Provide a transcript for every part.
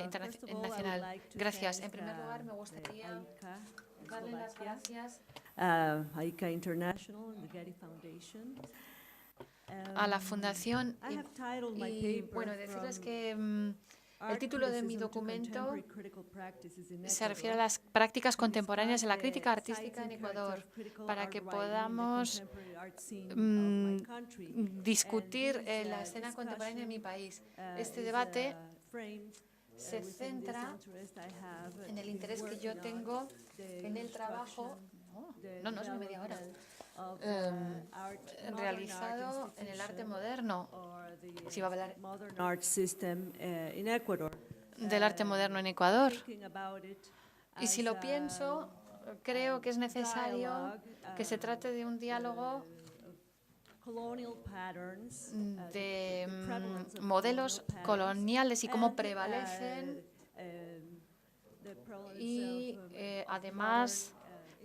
internacional. Gracias. En primer lugar, me gustaría darle las gracias AICA International and the Getty Foundation. a la Fundación y bueno, decirles decirles que el título de mi documento se refiere a las prácticas contemporáneas en la crítica artística en Ecuador, para que podamos discutir la escena contemporánea en mi país. Este debate se centra en el interés que yo tengo en el trabajo, no es media hora, realizado en el arte moderno, si va a hablar del arte moderno en Ecuador. Y si lo pienso, creo que es necesario que se trate de un diálogo de modelos coloniales y cómo prevalecen y además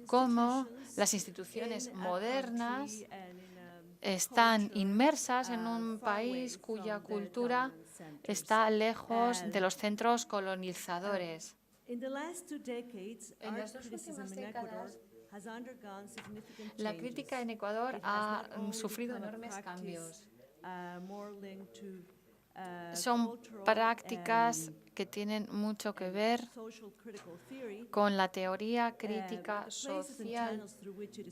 cómo las instituciones modernas están inmersas en un país cuya cultura está lejos de los centros colonizadores. En las dos últimas décadas, la crítica en Ecuador ha sufrido enormes cambios. Son prácticas que tienen mucho que ver con la teoría crítica social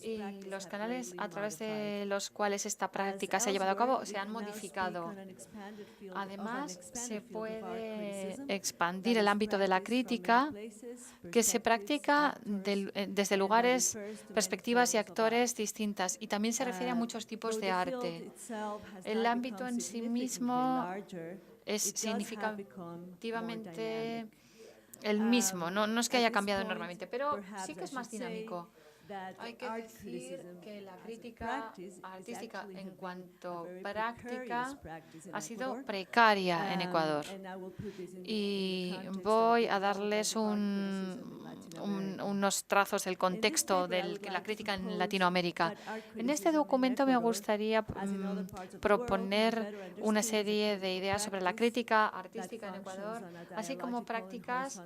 y los canales a través de los cuales esta práctica se ha llevado a cabo se han modificado. Además, se puede expandir el ámbito de la crítica que se practica desde lugares, perspectivas y actores distintas, y también se refiere a muchos tipos de arte. El ámbito en sí mismo es significativamente el mismo, no es que haya cambiado enormemente, pero sí que es más dinámico. Hay que decir que la crítica artística en cuanto práctica ha sido precaria en Ecuador. Y voy a darles unos trazos del contexto de la crítica en Latinoamérica. En este documento me gustaría proponer una serie de ideas sobre la crítica artística en Ecuador, así como prácticas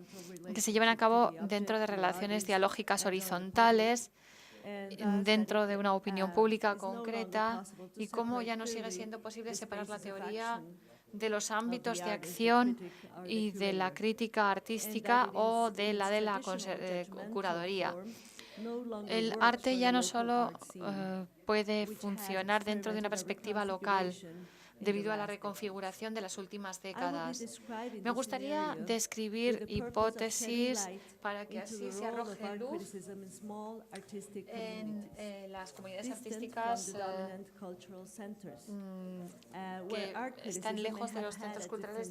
que se llevan a cabo dentro de relaciones dialógicas horizontales, dentro de una opinión pública concreta, y cómo ya no sigue siendo posible separar la teoría de los ámbitos de acción y de la crítica artística o de la curaduría. El arte ya no solo puede funcionar dentro de una perspectiva local, debido a la reconfiguración de las últimas décadas. Me gustaría describir hipótesis para que así se arroje luz en las comunidades artísticas que están lejos de los centros culturales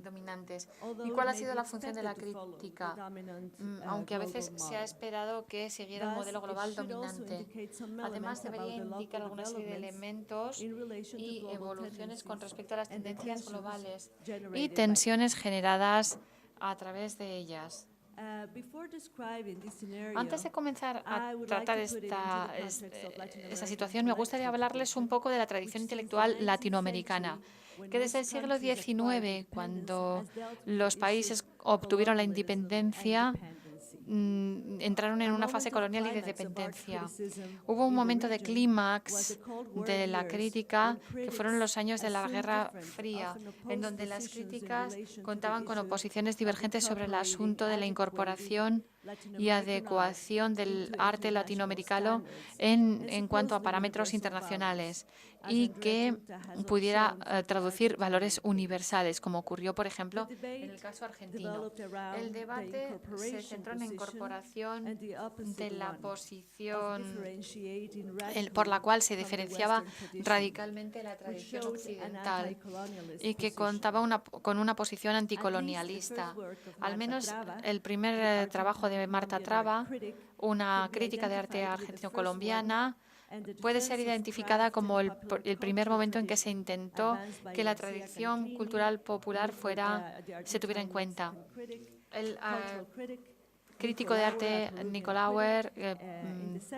dominantes. ¿Y cuál ha sido la función de la crítica? Aunque a veces se ha esperado que siguiera el modelo global dominante. Además, debería indicar alguna serie de elementos y evoluciones con respecto a las tendencias globales y tensiones generadas a través de ellas. Antes de comenzar a tratar esta situación, me gustaría hablarles un poco de la tradición intelectual latinoamericana, que desde el siglo XIX, cuando los países obtuvieron la independencia, entraron en una fase colonial y de dependencia. Hubo un momento de clímax de la crítica que fueron los años de la Guerra Fría, en donde las críticas contaban con oposiciones divergentes sobre el asunto de la incorporación y adecuación del arte latinoamericano en cuanto a parámetros internacionales y que pudiera traducir valores universales, como ocurrió, por ejemplo, en el caso argentino. El debate se centró en la incorporación de la posición por la cual se diferenciaba radicalmente la tradición occidental y que contaba con una posición anticolonialista. Al menos el primer trabajo de Marta Traba, una crítica de arte argentino-colombiana, puede ser identificada como el primer momento en que se intentó que la tradición cultural popular se tuviera en cuenta. crítico de arte Nicolauer,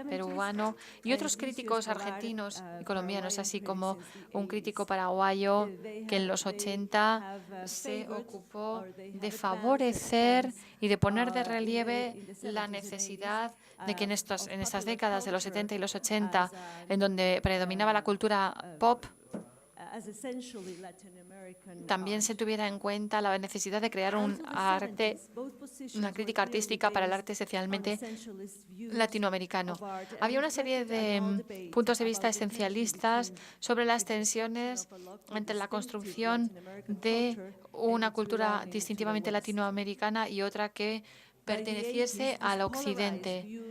peruano, y otros críticos argentinos y colombianos, así como un crítico paraguayo que en los 80 se ocupó de favorecer y de poner de relieve la necesidad de que en estas décadas de los 70 y los 80, en donde predominaba la cultura pop, también se tuviera en cuenta la necesidad de crear un arte, una crítica artística para el arte esencialmente latinoamericano. Había una serie de puntos de vista esencialistas sobre las tensiones entre la construcción de una cultura distintivamente latinoamericana y otra que perteneciese al occidente.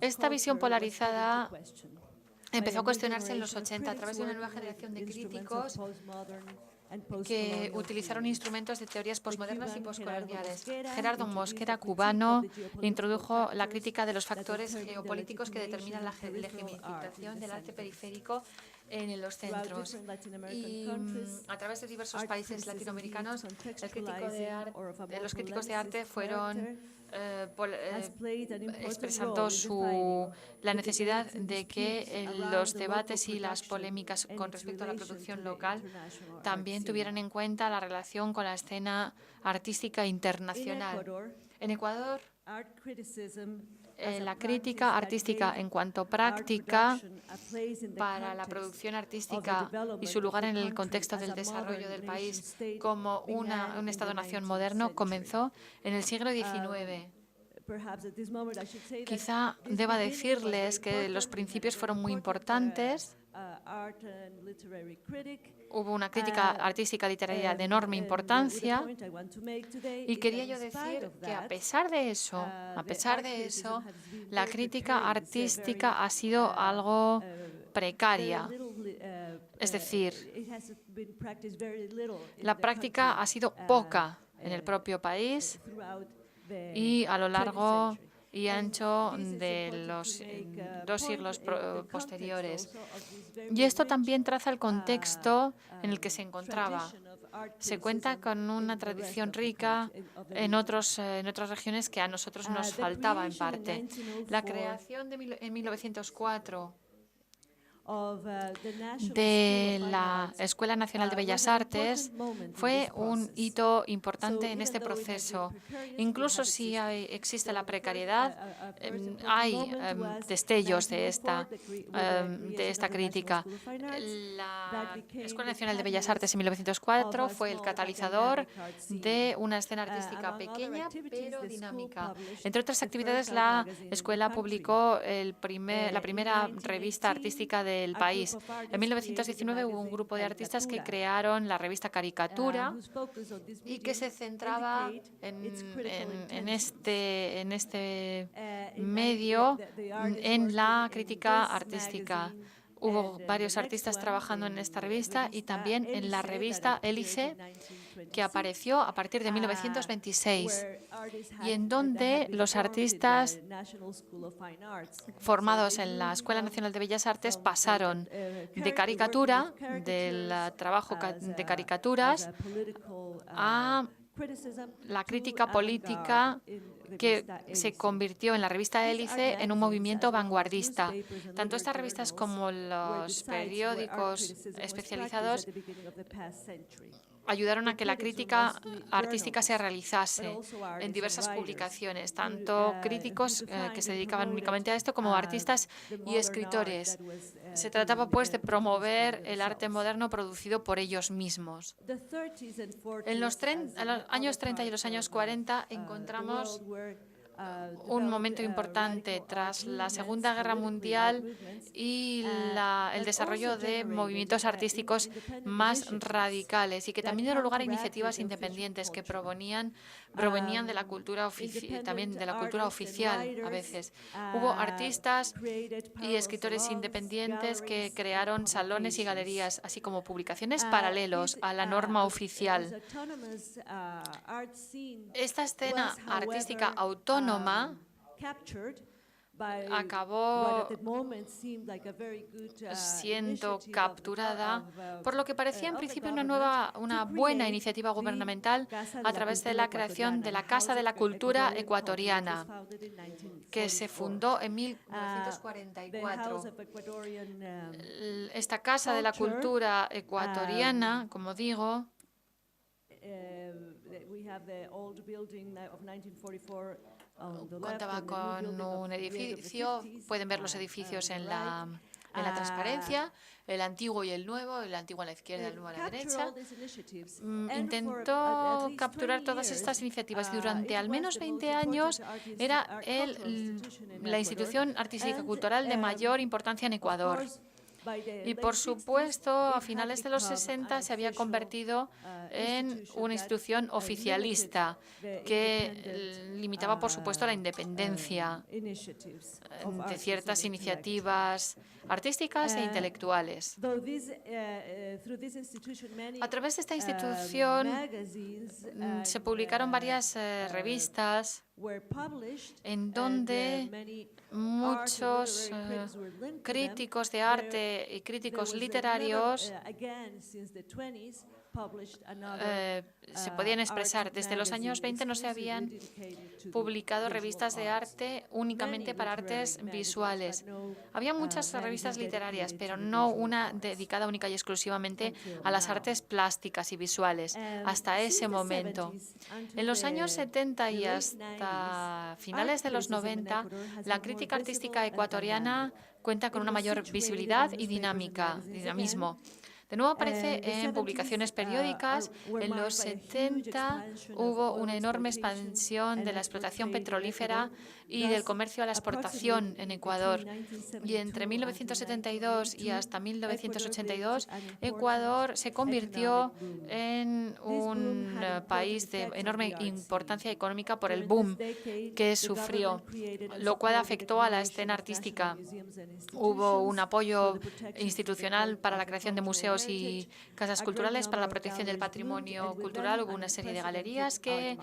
Esta visión polarizada empezó a cuestionarse en los 80 a través de una nueva generación de críticos que utilizaron instrumentos de teorías posmodernas y poscoloniales. Gerardo Mosquera, cubano, introdujo la crítica de los factores geopolíticos que determinan la legitimación del arte periférico en los centros. Y a través de diversos países latinoamericanos, los críticos de arte fueron expresando la necesidad de que los debates y las polémicas con respecto a la producción local también tuvieran en cuenta la relación con la escena artística internacional. En Ecuador, la crítica artística en cuanto práctica para la producción artística y su lugar en el contexto del desarrollo del país como un Estado-nación moderno comenzó en el siglo XIX. Quizá deba decirles que los principios fueron muy importantes. Hubo una crítica artística literaria de enorme importancia y quería yo decir que a pesar de eso, la crítica artística ha sido algo precaria. Es decir, la práctica ha sido poca en el propio país y a lo largo y ancho de los 2 siglos posteriores. Y esto también traza el contexto en el que se encontraba. Se cuenta con una tradición rica en otras regiones que a nosotros nos faltaba en parte. La creación en 1904 de la Escuela Nacional de Bellas Artes fue un hito importante en este proceso. Incluso si existe la precariedad, hay destellos de esta crítica. La Escuela Nacional de Bellas Artes en 1904 fue el catalizador de una escena artística pequeña pero dinámica. Entre otras actividades, la escuela publicó la primera revista artística del país. En 1919 hubo un grupo de artistas que crearon la revista Caricatura y que se centraba en este medio, en la crítica artística. Hubo varios artistas trabajando en esta revista y también en la revista Hélice, que apareció a partir de 1926, y en donde los artistas formados en la Escuela Nacional de Bellas Artes pasaron de caricatura, del trabajo de caricaturas, a la crítica política que se convirtió en la revista Hélice en un movimiento vanguardista. Tanto estas revistas como los periódicos especializados ayudaron a que la crítica artística se realizase en diversas publicaciones, tanto críticos que se dedicaban únicamente a esto como artistas y escritores. Se trataba, pues, de promover el arte moderno producido por ellos mismos. En los años 30 y los años 40 encontramos un momento importante tras la Segunda Guerra Mundial y el desarrollo de movimientos artísticos más radicales y que también dieron lugar a iniciativas independientes que provenían de la cultura también de la cultura oficial a veces. Hubo artistas y escritores independientes que crearon salones y galerías, así como publicaciones paralelos a la norma oficial. Esta escena artística autónoma acabó siendo capturada por lo que parecía en principio una buena iniciativa gubernamental a través de la creación de la Casa de la Cultura Ecuatoriana, que se fundó en 1944. Esta Casa de la Cultura Ecuatoriana, como digo, contaba con un edificio. Pueden ver los edificios en la transparencia, el antiguo y el nuevo, el antiguo a la izquierda, el nuevo a la derecha. Intentó capturar todas estas iniciativas y durante al menos 20 años era la institución artística y cultural de mayor importancia en Ecuador. Y, por supuesto, a finales de los 60 se había convertido en una institución oficialista que limitaba, por supuesto, la independencia de ciertas iniciativas artísticas e intelectuales. A través de esta institución se publicaron varias revistas en donde muchos críticos de arte y críticos literarios se podían expresar. Desde los años 20 no se habían publicado revistas de arte únicamente para artes visuales. Había muchas revistas literarias, pero no una dedicada única y exclusivamente a las artes plásticas y visuales, hasta ese momento. En los años 70 y hasta finales de los 90, la crítica artística ecuatoriana cuenta con una mayor visibilidad y dinamismo. De nuevo aparece en publicaciones periódicas. En los 70 hubo una enorme expansión de la explotación petrolífera y del comercio a la exportación en Ecuador. Y entre 1972 y hasta 1982, Ecuador se convirtió en un país de enorme importancia económica por el boom que sufrió, lo cual afectó a la escena artística. Hubo un apoyo institucional para la creación de museos y casas culturales, para la protección del patrimonio cultural. Hubo una serie de galerías que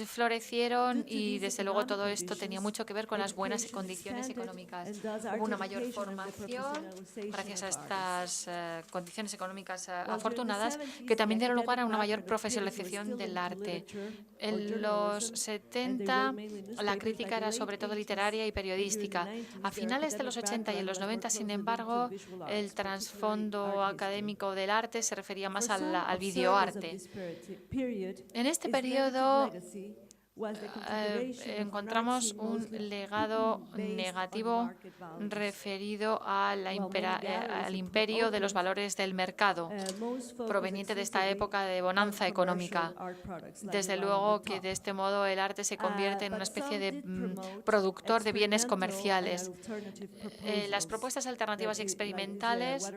florecieron y, desde luego, todo esto tenía mucho que ver con las buenas condiciones económicas. Hubo una mayor formación gracias a estas condiciones económicas afortunadas, que también dieron lugar a una mayor profesionalización del arte. En los 70 la crítica era sobre todo literaria y periodística. A finales de los 80 y en los 90, sin embargo, el trasfondo académico del arte se refería más al videoarte. En este periodo encontramos un legado negativo referido al imperio de los valores del mercado, proveniente de esta época de bonanza económica. Desde luego que de este modo el arte se convierte en una especie de productor de bienes comerciales. Las propuestas alternativas y experimentales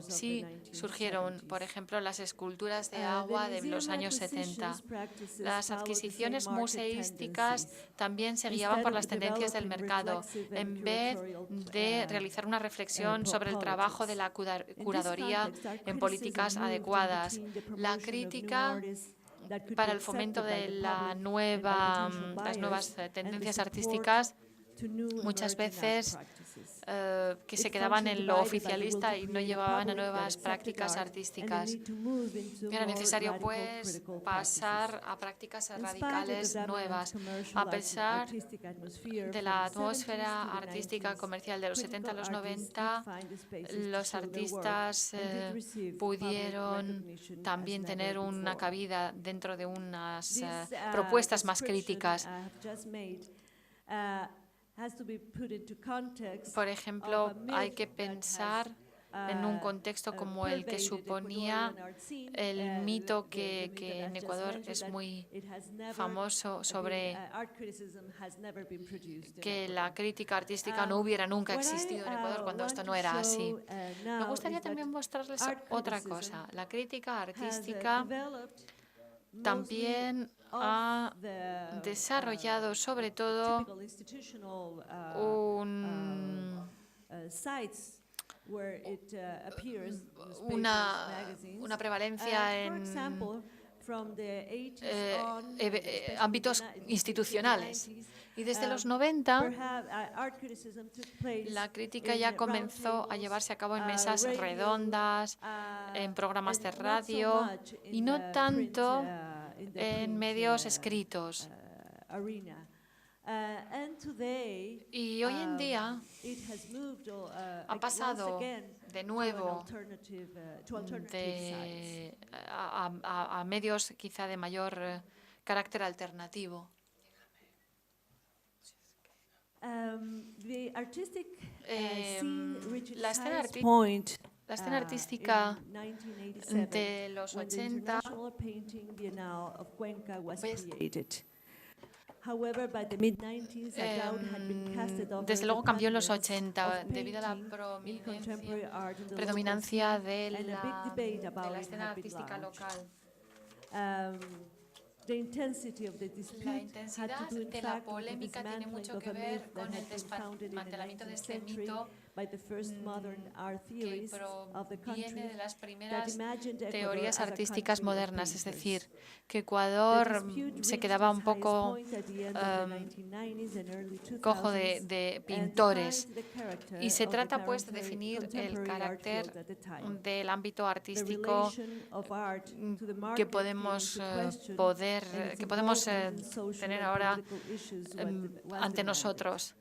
sí surgieron, por ejemplo, las esculturas de agua de los años 70. Las adquisiciones museísticas también se guiaban por las tendencias del mercado, en vez de realizar una reflexión sobre el trabajo de la curaduría en políticas adecuadas. La crítica para el fomento de las nuevas tendencias artísticas muchas veces que se quedaban en lo oficialista y no llevaban a nuevas prácticas artísticas. Era necesario, pues, pasar a prácticas radicales nuevas. A pesar de la atmósfera artística comercial de los 70 a los 90, los artistas pudieron también tener una cabida dentro de unas propuestas más críticas. Por ejemplo, hay que pensar en un contexto como el que suponía el mito que en Ecuador es muy famoso sobre que la crítica artística no hubiera nunca existido en Ecuador, cuando esto no era así. Me gustaría también mostrarles otra cosa. La crítica artística también ha desarrollado sobre todo una prevalencia ámbitos institucionales. Y desde los 90, la crítica ya comenzó a llevarse a cabo en mesas redondas, en programas de radio y no tanto en medios escritos. Y hoy en día ha pasado de nuevo a medios quizá de mayor carácter alternativo. La escena artística de los 80 desde luego cambió en los 80 debido a la predominancia de la escena artística local. La intensidad de la polémica tiene mucho que ver con el desmantelamiento de este mito que proviene de las primeras teorías artísticas modernas, es decir, que Ecuador se quedaba un poco cojo de pintores. Y se trata pues de definir el carácter del ámbito artístico que podemos tener ahora ante nosotros.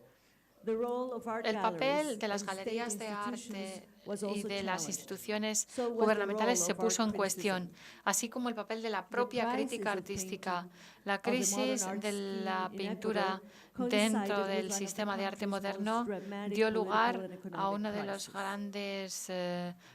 El papel de las galerías de arte y de las instituciones gubernamentales se puso en cuestión, así como el papel de la propia crítica artística. La crisis de la pintura dentro del sistema de arte moderno dio lugar a uno de los grandes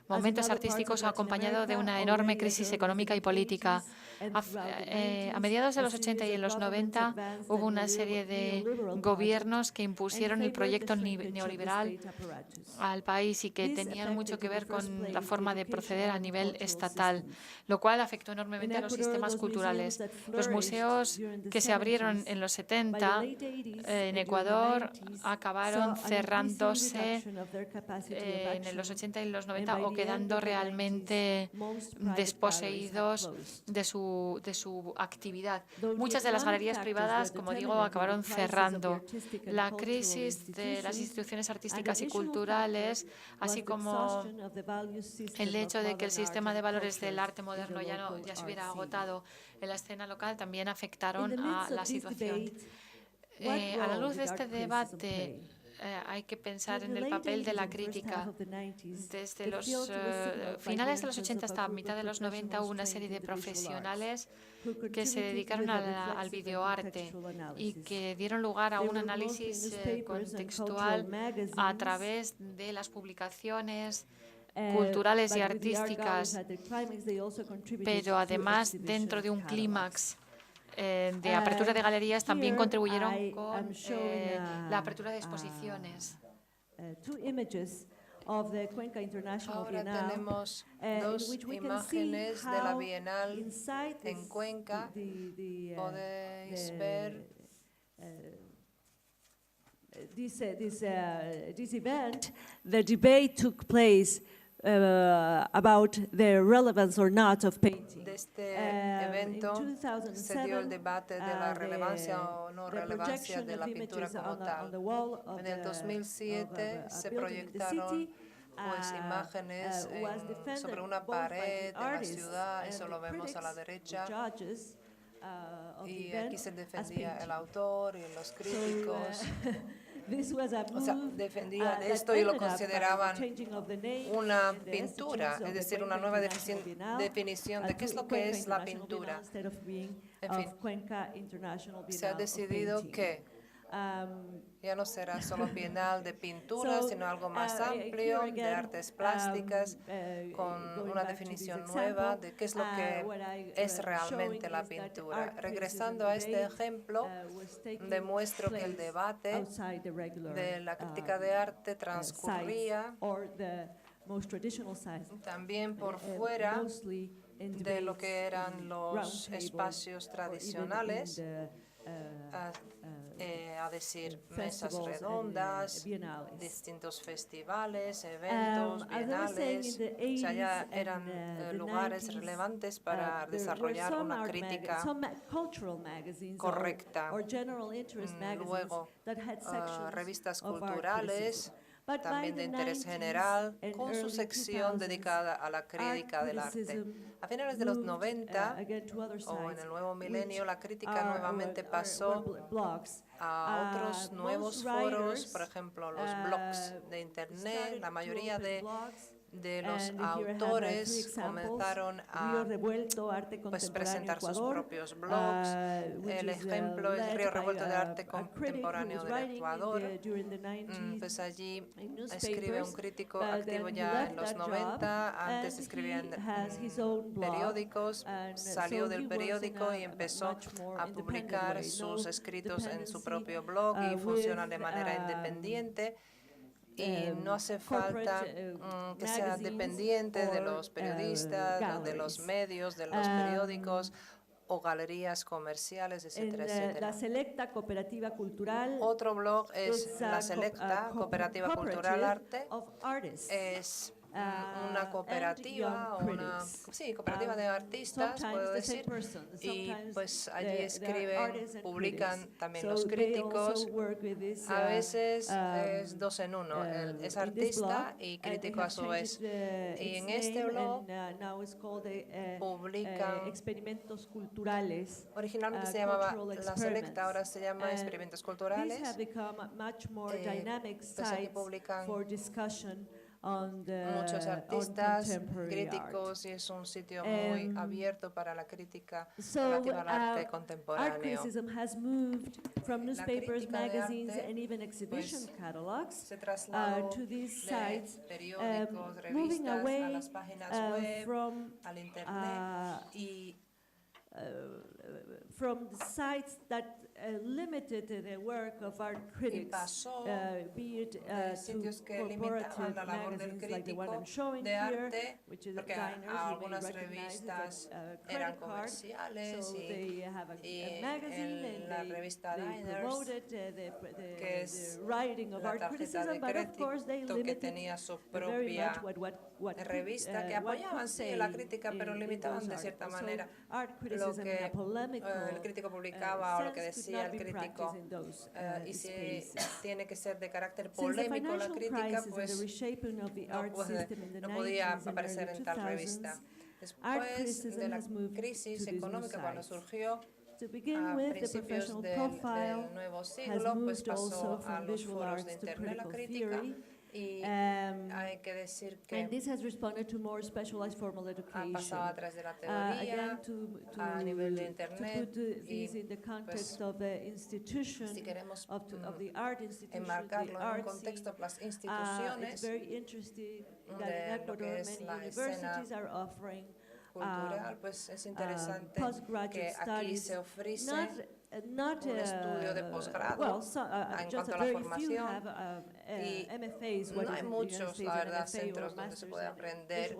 momentos artísticos acompañado de una enorme crisis económica y política. A mediados de los 80 y en los 90 hubo una serie de gobiernos que impusieron el proyecto neoliberal al país y que tenían mucho que ver con la forma de proceder a nivel estatal, lo cual afectó enormemente a los sistemas culturales. Los museos que se abrieron en los 70 en Ecuador acabaron cerrándose en los 80 y los 90 o quedando realmente desposeídos de su actividad. Muchas de las galerías privadas, como digo, acabaron cerrando. La crisis de las instituciones artísticas y culturales, así como el hecho de que el sistema de valores del arte moderno ya se hubiera agotado en la escena local, también afectaron a la situación. A la luz de este debate, hay que pensar en el papel de la crítica. Desde los finales de los 80 hasta mitad de los 90 hubo una serie de profesionales que se dedicaron al videoarte y que dieron lugar a un análisis contextual a través de las publicaciones culturales y artísticas, pero además dentro de un clímax de apertura de galerías también contribuyeron con la apertura de exposiciones. Ahora tenemos dos imágenes de la Bienal en Cuenca. Podéis ver this event. The debate took place about the relevance or not of painting. de este evento se dio el debate de la relevancia o no relevancia de la pintura como tal. En el 2007 se proyectaron imágenes sobre una pared en la ciudad, eso lo vemos a la derecha, y aquí se defendía el autor y los críticos. O sea, defendían esto y lo consideraban una pintura, es decir, una nueva definición de qué es lo que es la pintura. En fin, se ha decidido que ya no será solo Bienal de pintura, sino algo más amplio, de artes plásticas, con una definición nueva de qué es lo que es realmente la pintura. Regresando a este ejemplo, demuestro que el debate de la crítica de arte transcurría también por fuera de lo que eran los espacios tradicionales, a decir, mesas redondas, distintos festivales, eventos, bienales. O sea, ya eran lugares relevantes para desarrollar una crítica correcta. Luego, revistas culturales, también de interés general, con su sección dedicada a la crítica del arte. A finales de los 90 o en el nuevo milenio, la crítica nuevamente pasó a otros nuevos foros, por ejemplo, los blogs de Internet. La mayoría de los autores comenzaron a presentar sus propios blogs. El ejemplo es Río Revuelto de Arte Contemporáneo del Ecuador. Pues allí escribe un crítico activo ya en los 90, antes escribía en periódicos, salió del periódico y empezó a publicar sus escritos en su propio blog y funciona de manera independiente. Y no hace falta que sea dependiente de los periodistas, de los medios, de los periódicos o galerías comerciales, etcétera, etcétera. La Selecta Cooperativa Cultural. Otro blog es la Selecta Cooperativa Cultural Arte. Es una cooperativa, cooperativa de artistas, puedo decir, y pues allí escriben, publican también los críticos. A veces es 2 en 1, es artista y crítico a su vez. Y en este blog publican, experimentos culturales. Originalmente se llamaba La Selecta, ahora se llama Experimentos Culturales. Pues aquí publican muchos artistas, críticos, y es un sitio muy abierto para la crítica relativa al arte contemporáneo. Art criticism has moved from newspapers, magazines, and even exhibition catalogs to these sites, periódicos, moving revistas, away a las páginas web, from al internet, y from the sites that limited the work of art critics, be it sitios que to limitaban corporative la labor del magazines like the one I'm crítico showing de here, arte, which is porque Diners, you may algunas recognize it revistas as a eran credit card. comerciales So they have y a magazine en la and revista they Diners, promoted que es the writing of la art tarjeta de criticism, but of course they crédito que limited tenía su very propia much what revista, que apoyaban sí la crítica, pero limitaban de cierta manera lo que el crítico publicaba o lo que decía el crítico. Y si tiene que ser de carácter polémico la crítica, pues no podía aparecer en tal revista. Después de la crisis económica, cuando surgió a principios del nuevo siglo, pues pasó a los foros de Internet la crítica. Y hay que decir que ha pasado a través de la teoría a nivel de Internet, y pues, si queremos enmarcarlo en un contexto, las instituciones de lo que es la escena cultural, pues es interesante que aquí se ofrece un estudio de posgrado en cuanto a la formación, y no hay muchos, la verdad, centros donde se puede aprender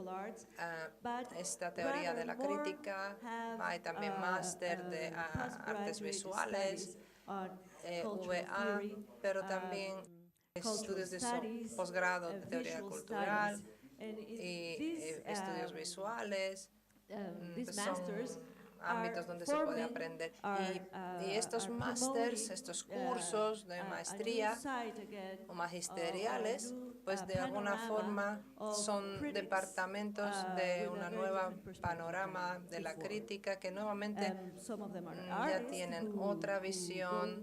esta teoría de la crítica. Hay también máster de artes visuales, VA, pero también estudios de posgrado de teoría cultural y estudios visuales. Pues son ámbitos donde se puede aprender. Y estos másters, estos cursos de maestría o magisteriales, pues de alguna forma son departamentos de una nueva panorama de la crítica que nuevamente ya tienen otra visión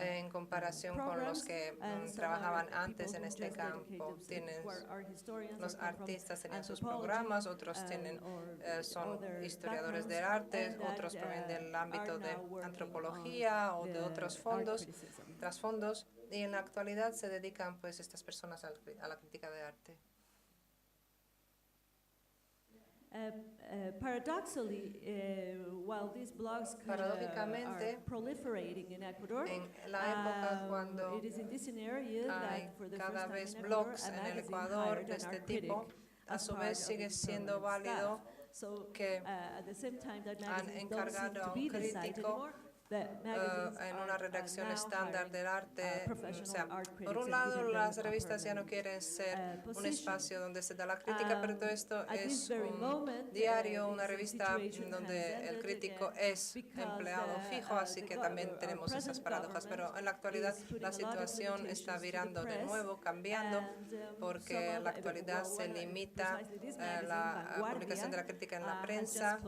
en comparación con los que trabajaban antes en este campo. Los artistas tenían sus programas, otros son historiadores del arte, otros provienen del ámbito de antropología o de otros trasfondos, y en la actualidad se dedican pues estas personas a la crítica de arte. Paradójicamente, en la época cuando hay cada vez blogs en el Ecuador de este tipo, a su vez sigue siendo válido que han encargado a un crítico en una redacción estándar del arte. O sea, por un lado, las revistas ya no quieren ser un espacio donde se da la crítica, pero todo esto es un diario, una revista donde el crítico es empleado fijo, así que también tenemos esas paradojas. Pero en la actualidad la situación está virando de nuevo, cambiando, porque en la actualidad se limita la publicación de la crítica en la prensa.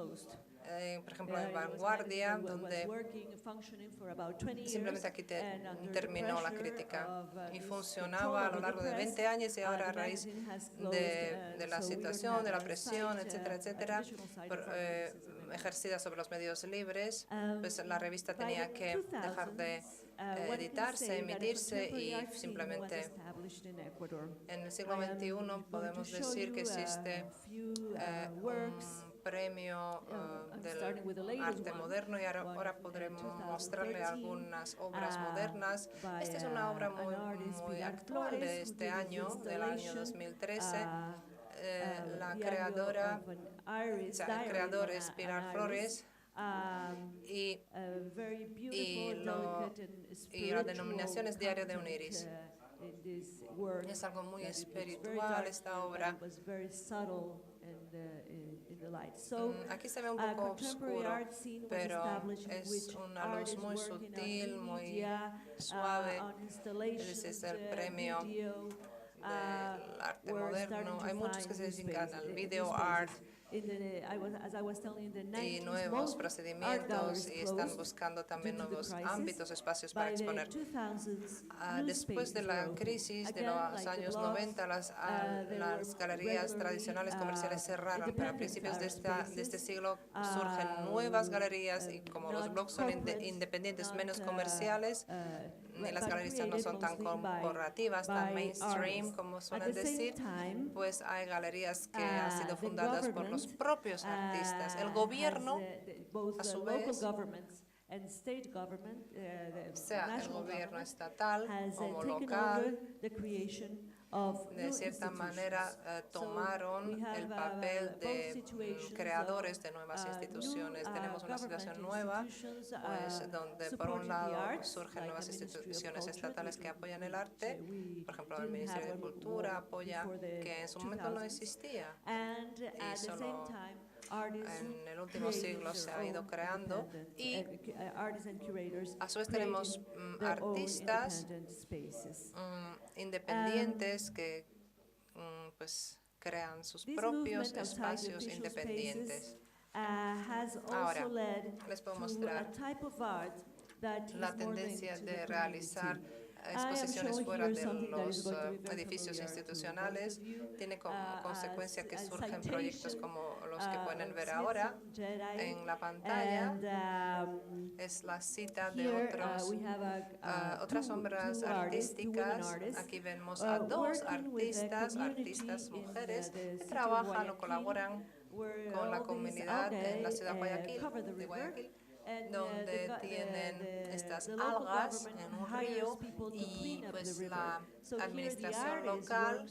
Por ejemplo, en Vanguardia, donde simplemente aquí terminó la crítica y funcionaba a lo largo de 20 años y ahora a raíz de la situación, de la presión, etcétera, etcétera, ejercida sobre los medios libres, pues la revista tenía que dejar de editarse, emitirse y simplemente en el siglo XXI podemos decir que existe un premio del arte moderno y ahora podremos mostrarle algunas obras modernas. Esta es una obra muy actual de este año, del año 2013. La creadora, o sea, el creador es Pilar Flores y la denominación es Diario de un Iris. Es algo muy espiritual esta obra. Aquí se ve un poco oscuro, pero es una luz muy sutil, muy suave. Ese es el premio del arte moderno. Hay muchos que se dedican al video art y nuevos procedimientos y están buscando también nuevos ámbitos, espacios para exponer. Después de la crisis de los años 90, las galerías tradicionales comerciales cerraron, pero a principios de este siglo surgen nuevas galerías y como los blogs son independientes, menos comerciales, las galerías no son tan corporativas, tan mainstream, como suelen decir, pues hay galerías que han sido fundadas por los propios artistas. El gobierno, a su vez, sea el gobierno estatal como local, de cierta manera tomaron el papel de creadores de nuevas instituciones. Tenemos una situación nueva, pues, donde por un lado surgen nuevas instituciones estatales que apoyan el arte. Por ejemplo, el Ministerio de Cultura apoya, que en su momento no existía y solo en el último siglo se ha ido creando, y a su vez tenemos artistas independientes que pues crean sus propios espacios independientes. Ahora les puedo mostrar la tendencia de realizar exposiciones fuera de los edificios institucionales. Tiene como consecuencia que surgen proyectos como los que pueden ver ahora en la pantalla. Es la cita de otras obras artísticas. Aquí vemos a dos artistas mujeres que trabajan o colaboran con la comunidad en la ciudad de Guayaquil, donde tienen estas algas en un río y pues la administración local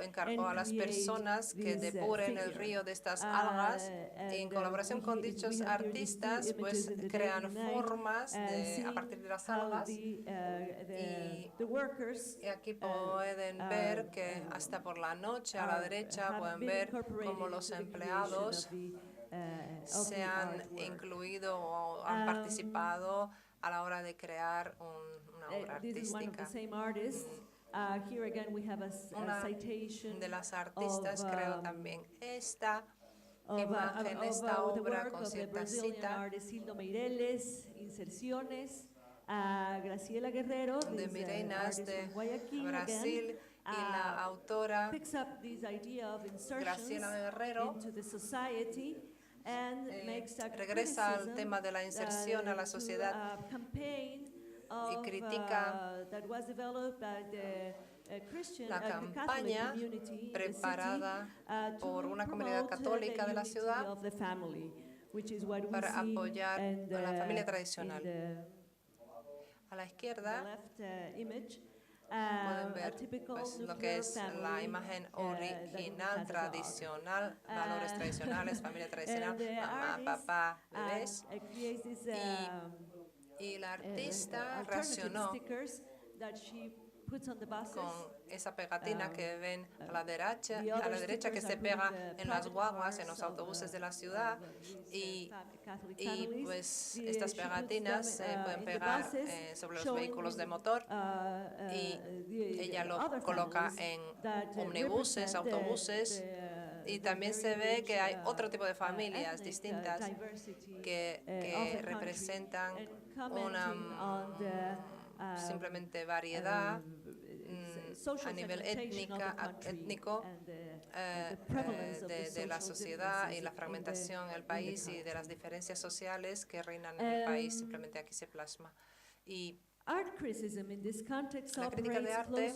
encargó a las personas que depuren el río de estas algas y en colaboración con dichos artistas pues crean formas a partir de las algas y aquí pueden ver que hasta por la noche a la derecha pueden ver cómo los empleados se han incluido o han participado a la hora de crear una obra artística. Una de las artistas creo también esta imagen, esta obra con cierta cita de Mireinas de Brasil, y la autora Graciela Guerrero regresa al tema de la inserción a la sociedad y critica la campaña preparada por una comunidad católica de la ciudad para apoyar a la familia tradicional. A la izquierda pueden ver pues, lo que es la imagen original, tradicional, valores tradicionales, familia tradicional, mamá, papá, bebés. Y la artista reaccionó con esa pegatina que ven a la derecha que se pega en las guaguas, en los autobuses de la ciudad, y pues estas pegatinas se pueden pegar sobre los vehículos de motor, y ella lo coloca en omnibuses, autobuses, y también se ve que hay otro tipo de familias distintas que representan una simplemente variedad a nivel étnico de la sociedad y la fragmentación en el país y de las diferencias sociales que reinan en el país, simplemente aquí se plasma. Y la crítica de arte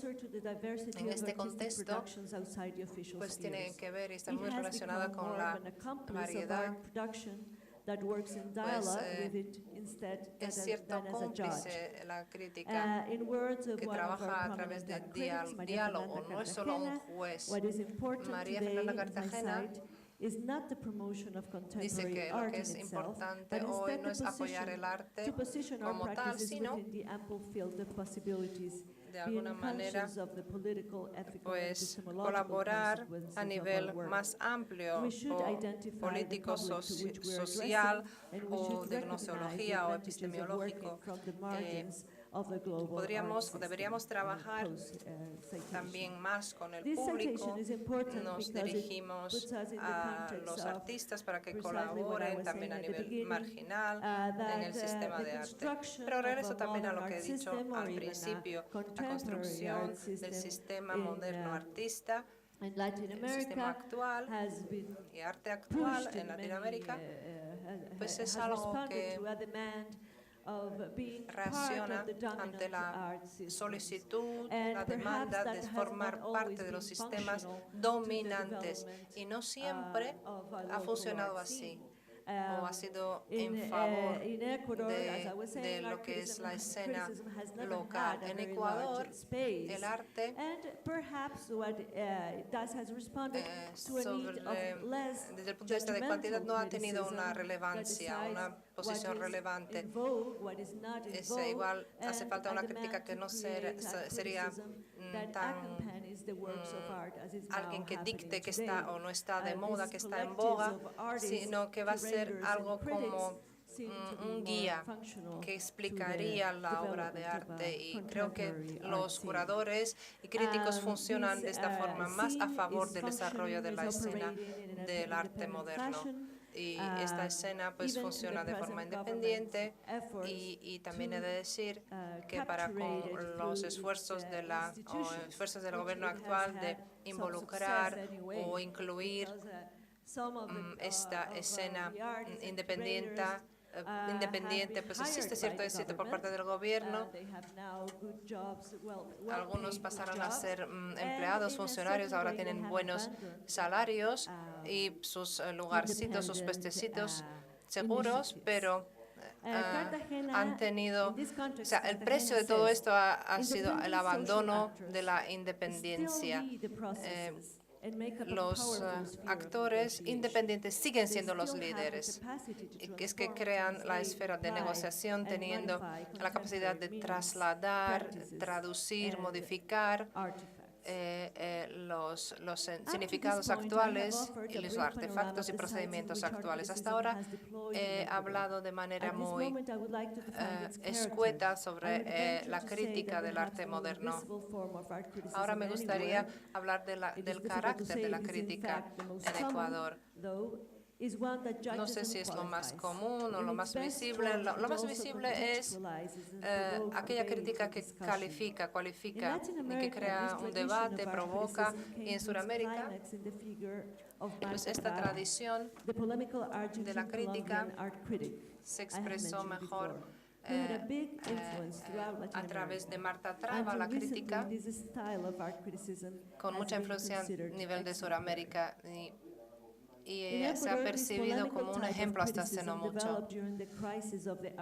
en este contexto pues tiene que ver y está muy relacionada con la variedad. Pues es cierto cómplice la crítica que trabaja a través de diálogo, no es solo un juez. María Fernanda Cartagena dice que lo que es importante hoy no es apoyar el arte como tal, sino de alguna manera pues colaborar a nivel más amplio o político, social o de gnoseología o epistemológico. Deberíamos trabajar también más con el público. Nos dirigimos a los artistas para que colaboren también a nivel marginal en el sistema de arte. Pero regreso también a lo que he dicho al principio, la construcción del sistema moderno artista, el sistema actual y arte actual en Latinoamérica, pues es algo que reacciona ante la solicitud, la demanda de formar parte de los sistemas dominantes, y no siempre ha funcionado así o ha sido en favor de lo que es la escena local. En Ecuador, el arte desde el punto de vista de cuantidad no ha tenido una relevancia, una posición relevante. Igual hace falta una crítica que no sería alguien que dicte que está o no está de moda, que está en boga, sino que va a ser algo como un guía que explicaría la obra de arte, y creo que los curadores y críticos funcionan de esta forma más a favor del desarrollo de la escena del arte moderno. Y esta escena pues funciona de forma independiente, y también he de decir que para con los esfuerzos del gobierno actual de involucrar o incluir esta escena independiente, pues existe cierto éxito por parte del gobierno. Algunos pasaron a ser empleados, funcionarios, ahora tienen buenos salarios y sus lugarcitos, sus puestecitos seguros, pero han tenido, o sea, el precio de todo esto ha sido el abandono de la independencia. Los actores independientes siguen siendo los líderes, es que crean la esfera de negociación teniendo la capacidad de trasladar, traducir, modificar los significados actuales y los artefactos y procedimientos actuales. Hasta ahora he hablado de manera muy escueta sobre la crítica del arte moderno. Ahora me gustaría hablar del carácter de la crítica en Ecuador. No sé si es lo más común o lo más visible. Lo más visible es aquella crítica que cualifica y que crea un debate, provoca. Y en Sudamérica, pues esta tradición de la crítica se expresó mejor a través de Marta Traba, la crítica, con mucha influencia a nivel de Sudamérica. y se ha percibido como un ejemplo hasta hace no mucho.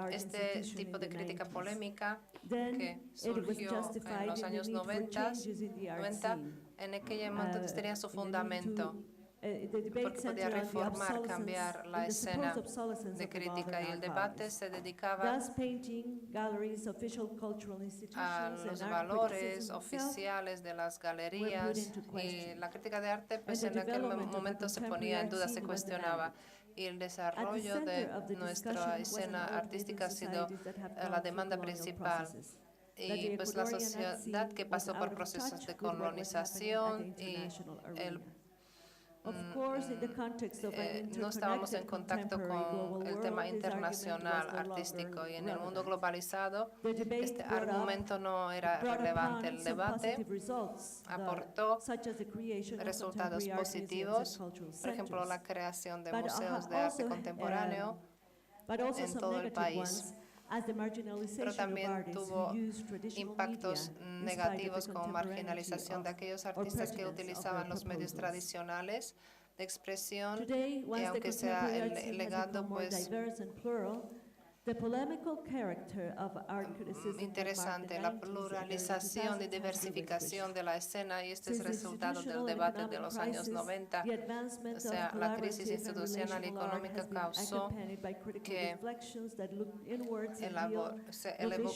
Este tipo de crítica polémica que surgió en los años 90, en aquel momento tenía su fundamento, porque podía reformar, cambiar la escena de crítica, y el debate se dedicaba a los valores oficiales de las galerías, y la crítica de arte pues en aquel momento se ponía en duda, se cuestionaba. Y el desarrollo de nuestra escena artística ha sido la demanda principal. Y pues la sociedad que pasó por procesos de colonización y no estábamos en contacto con el tema internacional artístico, y en el mundo globalizado este argumento no era relevante. El debate aportó resultados positivos, por ejemplo, la creación de museos de arte contemporáneo en todo el país. Pero también tuvo impactos negativos como marginalización de aquellos artistas que utilizaban los medios tradicionales de expresión, y aunque sea el legado pues interesante, la pluralización y diversificación de la escena, y este es el resultado del debate de los años 90. O sea, la crisis institucional y económica causó que se elevó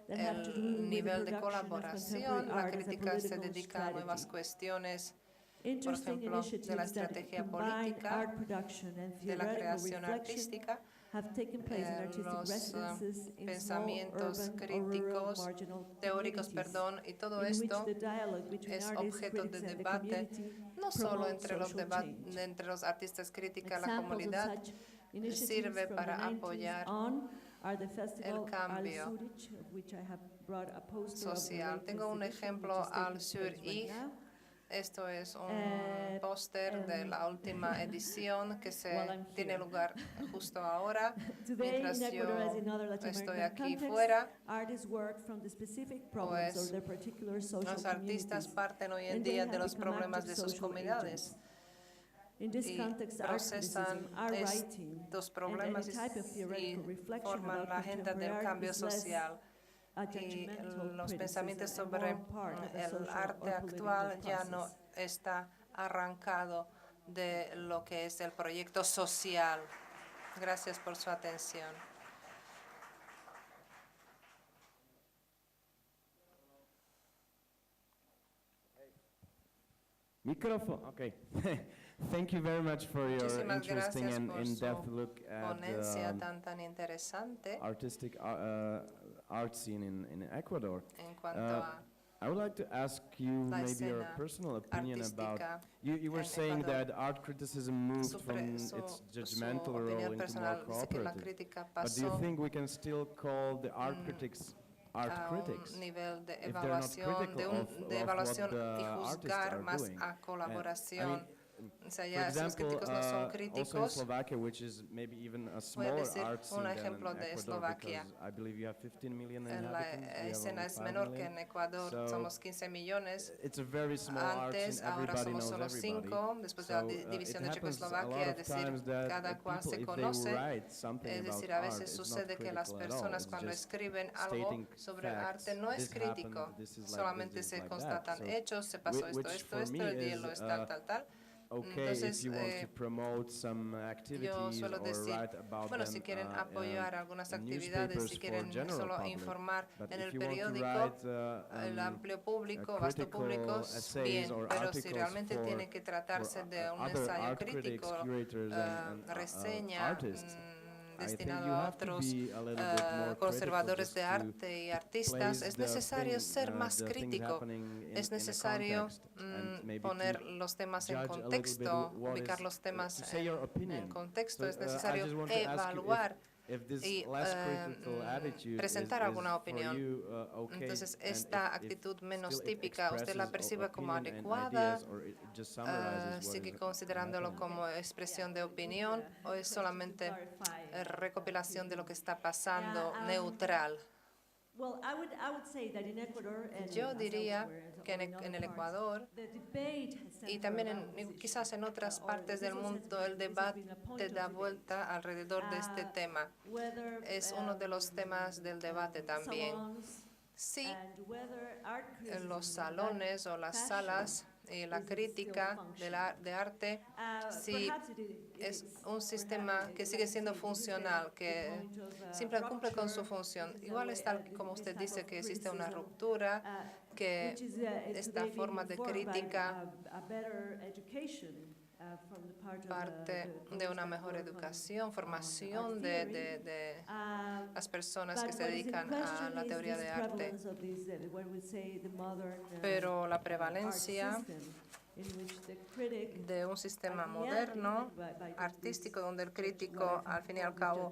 el nivel de colaboración. La crítica se dedica a nuevas cuestiones, por ejemplo, de la estrategia política, de la creación artística. Los pensamientos críticos, teóricos, y todo esto es objeto de debate, no solo entre los artistas críticos, la comunidad, sirve para apoyar el cambio social. Tengo un ejemplo al sur. Esto es un póster de la última edición que tiene lugar justo ahora, mientras yo estoy aquí fuera. Pues los artistas parten hoy en día de los problemas de sus comunidades y procesan estos problemas y forman la agenda del cambio social. Y los pensamientos sobre el arte actual ya no está arrancado de lo que es el proyecto social. Gracias por su atención. Micrófono, okay. Thank you very much for your interesting and in-depth look at tan interesante artistic art scene in Ecuador. En cuanto I would like to ask you maybe your personal opinion about, you were saying that art criticism moved from its judgmental role into more cooperative. But do you think we can still call the art critics art critics nivel de if they're not critical de of what evaluación the y artists juzgar are más doing? a colaboración? I mean, O sea, for ya si los example, críticos no son also in críticos, Slovakia, which is maybe even a puede smaller decir art scene un than ejemplo in de Ecuador, Eslovaquia. because I believe you have 15 million La inhabitants, we have escena only es 5 menor que million. en Ecuador, So somos 15 millones. it's a very small art Antes, scene, ahora everybody somos knows solo everybody. 5, después de la So división it de happens a lot Checoslovaquia, of es decir, times that cada cual people, se if they conoce. write something Es about decir, a art, veces it's not sucede que las critical at all. personas It's cuando just escriben algo stating sobre el facts. arte no es This happened, crítico, this is like solamente this, se like that. constatan So hechos, se pasó esto, which esto, for esto, me el is hielo es tal, tal, tal. okay Entonces, if you want to promote some activities yo suelo or decir, write about bueno, them si quieren apoyar algunas in actividades, newspapers si for quieren general solo public. informar But en if el you want to periódico, write, el amplio público, vasto critical público, essays bien, or pero si articles realmente for tiene que tratarse de un other ensayo art critics, crítico, curators and reseña, artists, I think destinado you a have to otros be a little bit more conservadores de critical just arte y to artistas, place es the necesario thing, ser más the things crítico, happening es in a necesario context and maybe poner to los temas en judge a little contexto, bit what ubicar is, los temas to say your en opinion. contexto, So, es I necesario just want to ask you evaluar if this y less critical attitude presentar is alguna for opinión. you, okay, Entonces, and esta if actitud menos still it típica, ¿usted la expresses percibe como opinion and adecuada? ideas, or it just summarizes what ¿Sigue is considerándolo happening? como expresión de opinión o es solamente recopilación de lo que está pasando neutral? Yo diría que en el Ecuador y también quizás en otras partes del mundo el debate da vuelta alrededor de este tema. Es uno de los temas del debate también. Sí, los salones o las salas y la crítica de arte, sí, es un sistema que sigue siendo funcional, que siempre cumple con su función. Igual es tal como usted dice que existe una ruptura, que esta forma de crítica parte de una mejor educación, formación de las personas que se dedican a la teoría de arte. Pero la prevalencia de un sistema moderno, artístico, donde el crítico, al fin y al cabo,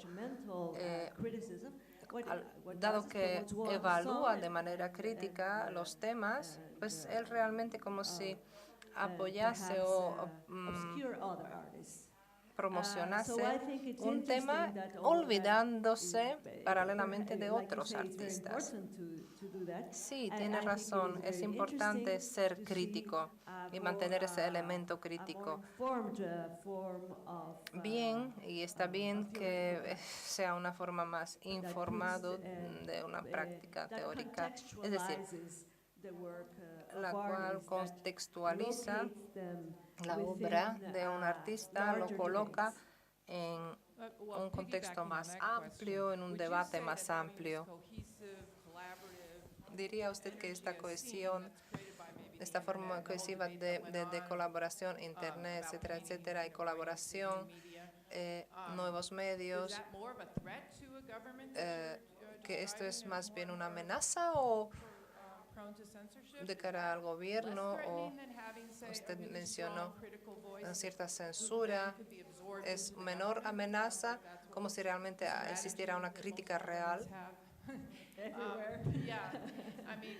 dado que evalúa de manera crítica los temas, pues él realmente como si apoyase o promocionase un tema olvidándose paralelamente de otros artistas. Sí, tiene razón, es importante ser crítico y mantener ese elemento crítico. Bien, y está bien que sea una forma más informada de una práctica teórica, es decir, la cual contextualiza la obra de un artista, lo coloca en un contexto más amplio, en un debate más amplio. ¿Diría usted que esta cohesión, esta forma cohesiva de colaboración, Internet, etcétera, etcétera, y colaboración, nuevos medios, que esto es más bien una amenaza o de cara al gobierno, o usted mencionó cierta censura, es menor amenaza, como si realmente existiera una crítica real?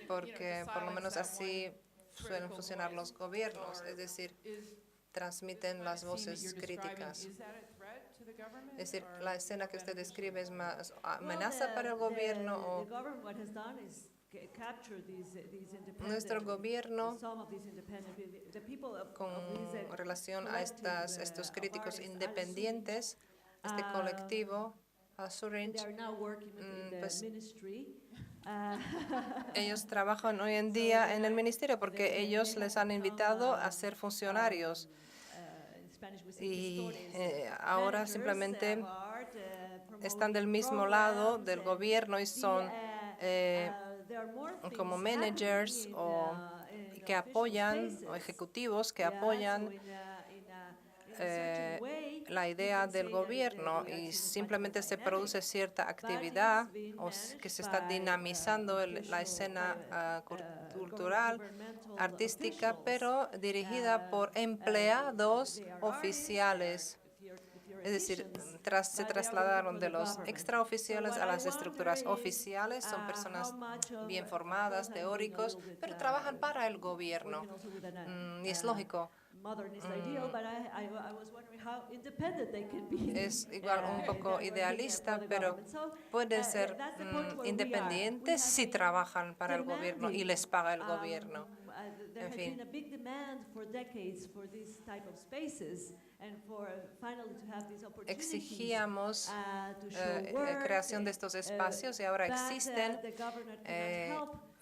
Porque por lo menos así suelen funcionar los gobiernos, es decir, transmiten las voces críticas. Es decir, la escena que usted describe es más amenaza para el gobierno o nuestro gobierno, con relación a estos críticos independientes, este colectivo, Surinch, pues, ellos trabajan hoy en día en el ministerio porque ellos les han invitado a ser funcionarios y ahora simplemente están del mismo lado del gobierno y son como managers que apoyan, o ejecutivos que apoyan la idea del gobierno, y simplemente se produce cierta actividad o que se está dinamizando la escena cultural, artística, pero dirigida por empleados oficiales. Es decir, se trasladaron de los extraoficiales a las estructuras oficiales. Son personas bien formadas, teóricos, pero trabajan para el gobierno. Y es lógico. Es igual un poco idealista, pero pueden ser independientes si trabajan para el gobierno y les paga el gobierno. En fin. Exigíamos creación de estos espacios y ahora existen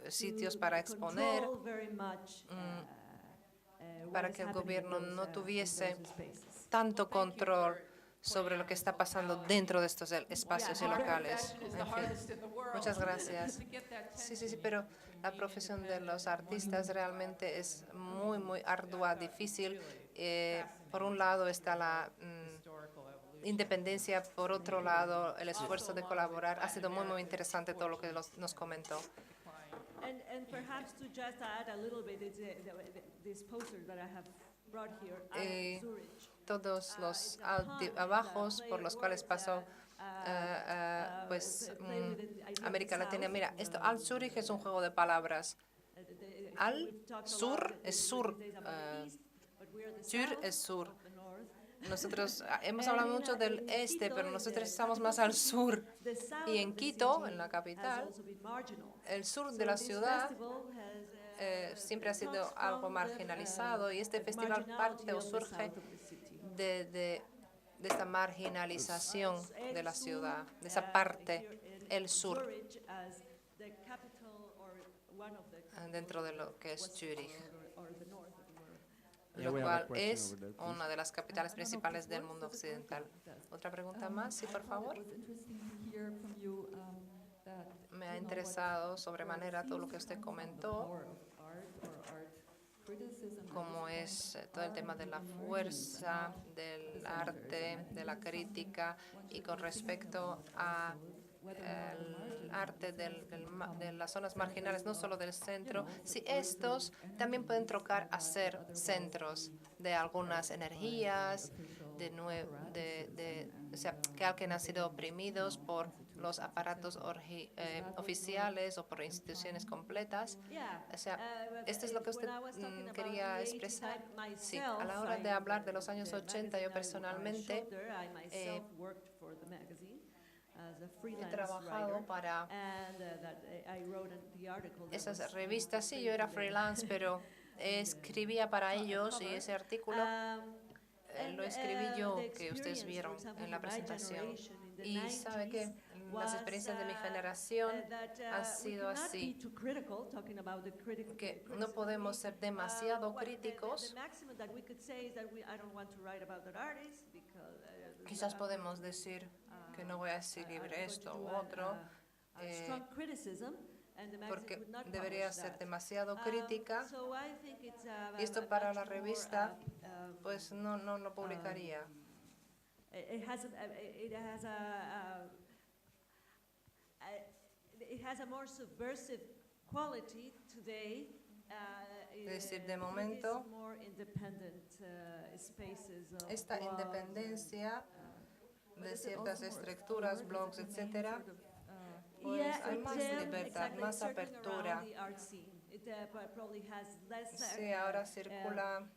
sitios para exponer, para que el gobierno no tuviese tanto control sobre lo que está pasando dentro de estos espacios y locales. En fin, muchas gracias. Sí, pero la profesión de los artistas realmente es muy, muy ardua, difícil. Por un lado está la independencia, por otro lado el esfuerzo de colaborar. Ha sido muy, muy interesante todo lo que nos comentó. And perhaps to just add a little bit, this poster that I have brought here, todos los altibajos por los cuales pasó pues América Latina. Mira, esto Al-Zurich es un juego de palabras. Al-Sur es sur, sur es sur. nosotros hemos hablado mucho del este, pero nosotros estamos más al sur. Y en Quito, en la capital, el sur de la ciudad siempre ha sido algo marginalizado, y este festival parte o surge de esta marginalización de la ciudad, de esa parte, el sur, dentro de lo que es Zúrich, lo cual es una de las capitales principales del mundo occidental. ¿Otra pregunta más? Sí, por favor. Me ha interesado sobremanera todo lo que usted comentó, como es todo el tema de la fuerza, del arte, de la crítica, y con respecto a el arte de las zonas marginales, no solo del centro, si estos también pueden trocar a ser centros de algunas energías, o sea, que alguien ha sido oprimidos por los aparatos oficiales o por instituciones completas. O sea, esto es lo que usted quería expresar. Sí, a la hora de hablar de los años 80, yo personalmente he trabajado para esas revistas. Sí, yo era freelance, pero escribía para ellos, y ese artículo lo escribí yo, que ustedes vieron en la presentación. Y sabe que las experiencias de mi generación han sido así, que no podemos ser demasiado críticos. Quizás podemos decir que no voy a escribir esto u otro, porque debería ser demasiado crítica, y esto para la revista pues no lo publicaría. It has a more subversive quality today. Es decir, de momento, esta independencia de ciertas estructuras, blogs, etcétera, pues hay más libertad, más apertura. Sí, ahora circula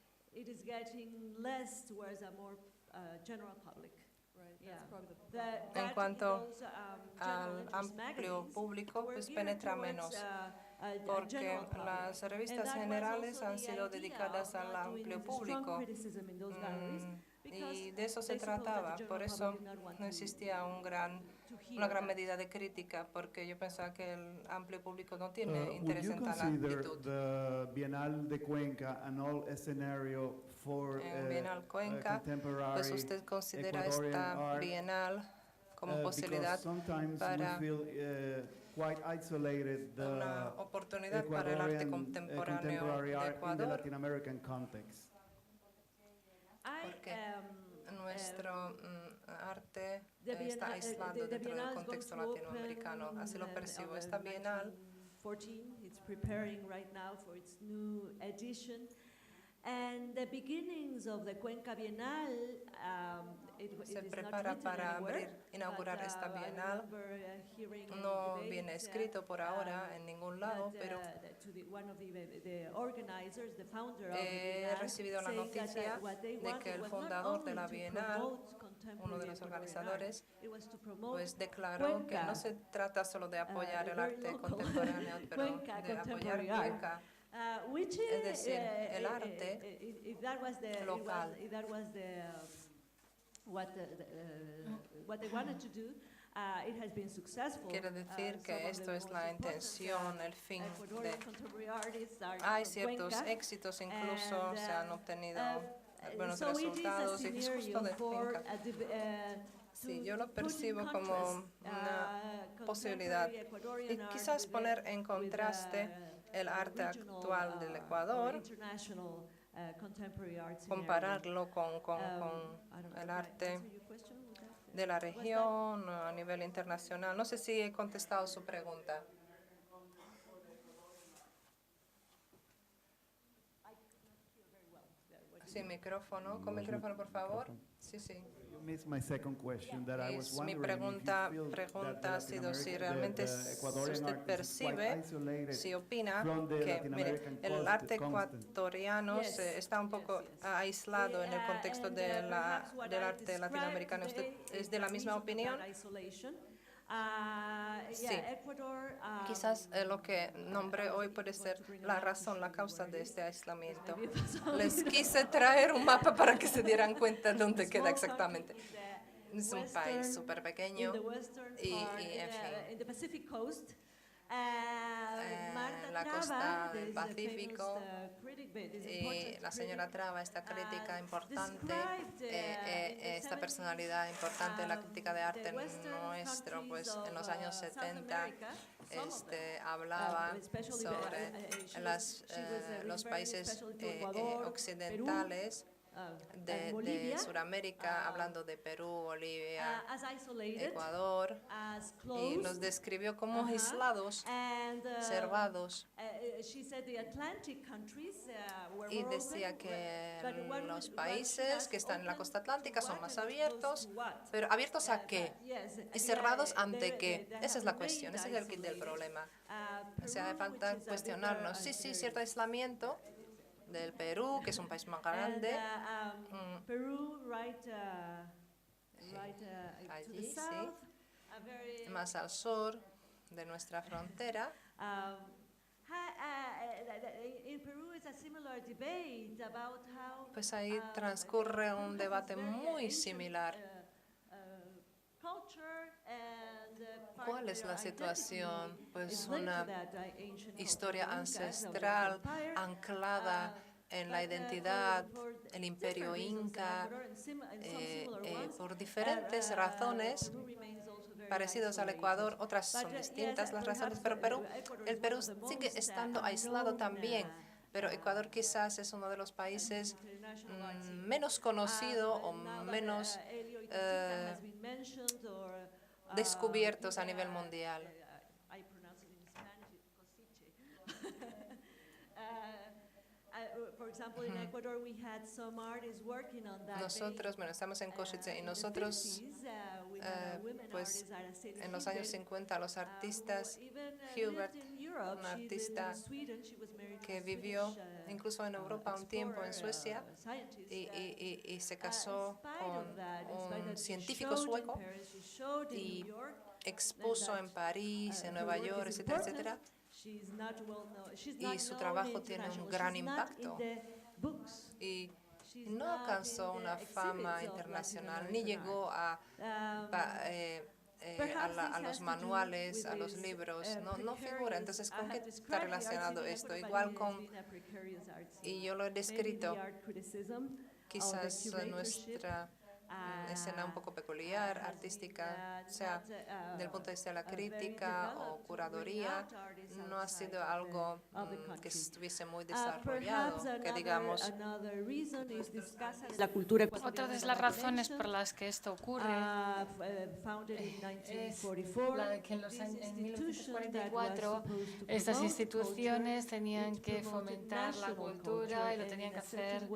en cuanto al amplio público, pues penetra menos, porque las revistas generales han sido dedicadas al amplio público, y de eso se trataba. Por eso no existía una gran medida de crítica, porque yo pensaba que el amplio público no tiene interés en tal actitud. The Bienal de Cuenca an all scenario for Bienal Cuenca, pues usted considera esta bienal como posibilidad para una oportunidad para el arte contemporáneo de Ecuador, porque nuestro arte está aislado dentro del contexto latinoamericano. Así lo percibo. Esta bienal and the beginnings of the Cuenca Bienal, se prepara para inaugurar esta bienal. No viene escrito por ahora en ningún lado, pero he recibido la noticia de que el fundador de la bienal, uno de los organizadores, pues declaró que no se trata solo de apoyar el arte contemporáneo, pero de apoyar Cuenca. Es decir, el arte local. Quiere decir que esto es la intención, el fin. Hay ciertos éxitos, incluso se han obtenido buenos resultados, y es justo de finca. Sí, yo lo percibo como una posibilidad, y quizás poner en contraste el arte actual del Ecuador, compararlo con el arte de la región a nivel internacional. No sé si he contestado su pregunta. Sin micrófono, con micrófono, por favor. Sí, sí. Mi pregunta ha sido si realmente usted percibe, si opina que mire, el arte ecuatoriano está un poco aislado en el contexto del arte latinoamericano. ¿Usted es de la misma opinión? Sí, quizás lo que nombré hoy puede ser la razón, la causa de este aislamiento. Les quise traer un mapa para que se dieran cuenta de dónde queda exactamente. Es un país súper pequeño y en fin. La costa del Pacífico y la señora Traba, esta crítica importante, esta personalidad importante de la crítica de arte nuestro, pues en los años 70 hablaba sobre los países occidentales de Sudamérica, hablando de Perú, Bolivia, Ecuador, y los describió como aislados, cerrados. Y decía que los países que están en la costa atlántica son más abiertos, pero ¿abiertos a qué? ¿Y cerrados ante qué? Esa es la cuestión, ese es el kit del problema. O sea, hace falta cuestionarnos. Sí, cierto aislamiento del Perú, que es un país más grande. Allí, sí, más al sur de nuestra frontera. Pues ahí transcurre un debate muy similar. ¿Cuál es la situación? Pues una historia ancestral anclada en la identidad, el imperio inca, por diferentes razones parecidos al Ecuador, otras son distintas las razones, pero el Perú sigue estando aislado también. Pero Ecuador quizás es uno de los países menos conocido o menos descubiertos a nivel mundial. Nosotros, estamos en Košice y nosotros, pues en los años 50, los artistas, Hubert, un artista que vivió incluso en Europa un tiempo, en Suecia, y se casó con un científico sueco y expuso en París, en Nueva York, etcétera, etcétera. Y su trabajo tiene un gran impacto y no alcanzó una fama internacional, ni llegó a los manuales, a los libros, no figura. Entonces, ¿con qué está relacionado esto? Igual y yo lo he descrito, quizás nuestra escena un poco peculiar, artística, o sea, del punto de vista de la crítica o curaduría, no ha sido algo que estuviese muy desarrollado, que digamos. Otra de las razones por las que esto ocurre es la de que en 1944 estas instituciones tenían que fomentar la cultura y lo tenían que hacer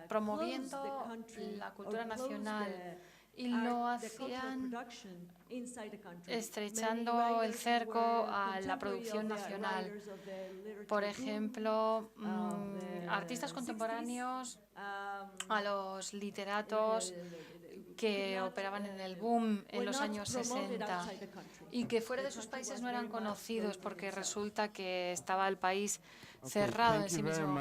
promoviendo la cultura nacional, y lo hacían estrechando el cerco a la producción nacional. Por ejemplo, artistas contemporáneos a los literatos que operaban en el boom en los años 60 y que fuera de sus países no eran conocidos porque resulta que estaba el país cerrado en sí mismo.